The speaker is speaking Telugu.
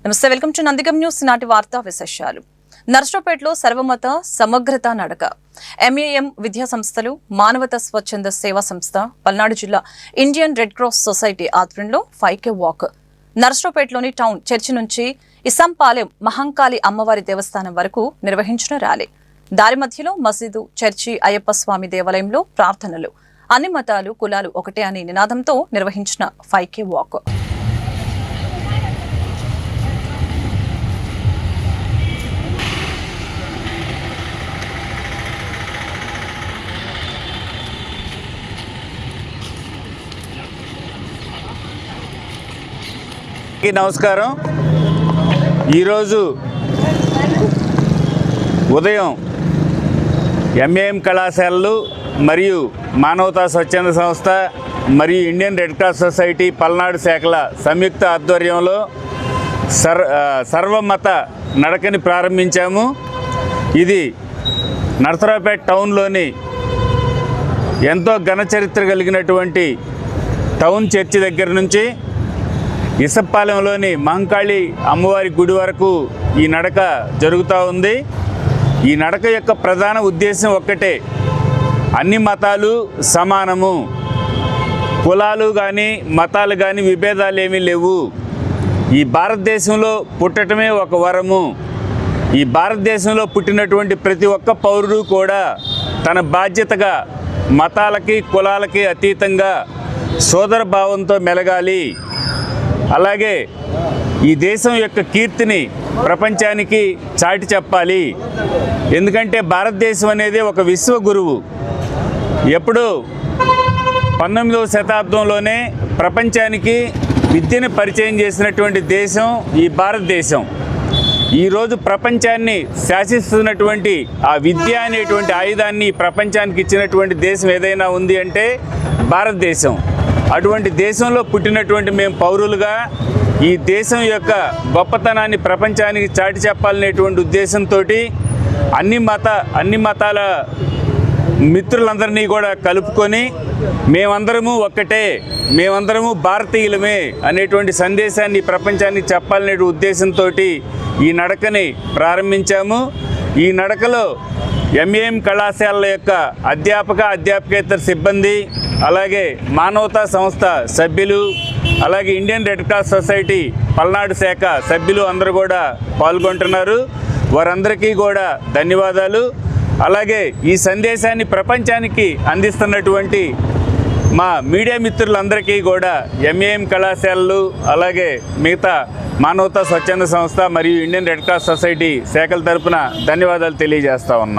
నమస్తే, వెల్కమ్ టు నందిగం న్యూస్. నాటి వార్తా విశేషాలు. నర్సరావుపేటలో సర్వమత సమగ్రత నడక. ఎంఏఎం విద్యా సంస్థలు, మానవతా స్వచ్ఛంద సేవా సంస్థ, పల్నాడు జిల్లా ఇండియన్ రెడ్ క్రాస్ సొసైటీ ఆధ్వర్యంలో 5K వాక్. నర్సరావుపేటలోని టౌన్ చర్చి నుంచి ఇసంపాలెం మహంకాళి అమ్మవారి దేవస్థానం వరకు నిర్వహించిన ర్యాలీ. దారి మధ్యలో మసీదు, చర్చి, అయ్యప్ప స్వామి దేవాలయంలో ప్రార్థనలు. అన్ని మతాలు, కులాలు ఒకటే అనే నినాదంతో నిర్వహించిన 5K వాక్. నమస్కారం. ఈరోజు ఉదయం ఎంఏఎం కళాశాలలు మరియు మానవతా స్వచ్ఛంద సంస్థ మరియు Indian red cross society Palnadu శాఖల సంయుక్త ఆధ్వర్యంలో సర్వమత నడకని ప్రారంభించాము. ఇది నర్సరావుపేట టౌన్లోని ఎంతో ఘన చరిత్ర కలిగినటువంటి టౌన్ చర్చి దగ్గర నుంచి ఇసంపాలెంలోని మహంకాళి అమ్మవారి గుడి వరకు ఈ నడక జరుగుతూ ఉంది. ఈ నడక యొక్క ప్రధాన ఉద్దేశం ఒక్కటే, అన్ని మతాలు సమానము, కులాలు కానీ మతాలు కానీ విభేదాలు ఏమీ లేవు. ఈ భారతదేశంలో పుట్టడమే ఒక వరము. ఈ భారతదేశంలో పుట్టినటువంటి ప్రతి ఒక్క పౌరుడు కూడా తన బాధ్యతగా మతాలకి కులాలకి అతీతంగా సోదర భావంతో మెలగాలి. అలాగే ఈ దేశం యొక్క కీర్తిని ప్రపంచానికి చాటి చెప్పాలి. ఎందుకంటే భారతదేశం అనేది ఒక విశ్వ గురువు. ఎప్పుడు 19వ శతాబ్దంలోనే ప్రపంచానికి విద్యను పరిచయం చేసినటువంటి దేశం ఈ భారతదేశం. ఈరోజు ప్రపంచాన్ని శాసిస్తున్నటువంటి ఆ విద్య అనేటువంటి ఆయుధాన్ని ప్రపంచానికి ఇచ్చినటువంటి దేశం ఏదైనా ఉంది అంటే భారతదేశం. అటువంటి దేశంలో పుట్టినటువంటి మేము పౌరులుగా ఈ దేశం యొక్క గొప్పతనాన్ని ప్రపంచానికి చాటి చెప్పాలనేటువంటి ఉద్దేశంతో అన్ని మతాల మిత్రులందరినీ కూడా కలుపుకొని మేమందరము ఒక్కటే, మేమందరము భారతీయులమే అనేటువంటి సందేశాన్ని ప్రపంచానికి చెప్పాలనే ఉద్దేశంతో ఈ నడకని ప్రారంభించాము. ఈ నడకలో ఎంఏఎం కళాశాలల యొక్క అధ్యాపకేతర సిబ్బంది, అలాగే మానవతా సంస్థ సభ్యులు, అలాగే Indian red cross society Palnadu శాఖ సభ్యులు అందరూ కూడా పాల్గొంటున్నారు. వారందరికీ కూడా ధన్యవాదాలు. అలాగే ఈ సందేశాన్ని ప్రపంచానికి అందిస్తున్నటువంటి మా మీడియా మిత్రులందరికీ కూడా ఎంఏఎం కళాశాలలు, అలాగే మిగతా మానవతా స్వచ్ఛంద సంస్థ మరియు ఇండియన్ రెడ్ క్రాస్ సొసైటీ శాఖల తరపున ధన్యవాదాలు తెలియజేస్తా ఉన్నాం.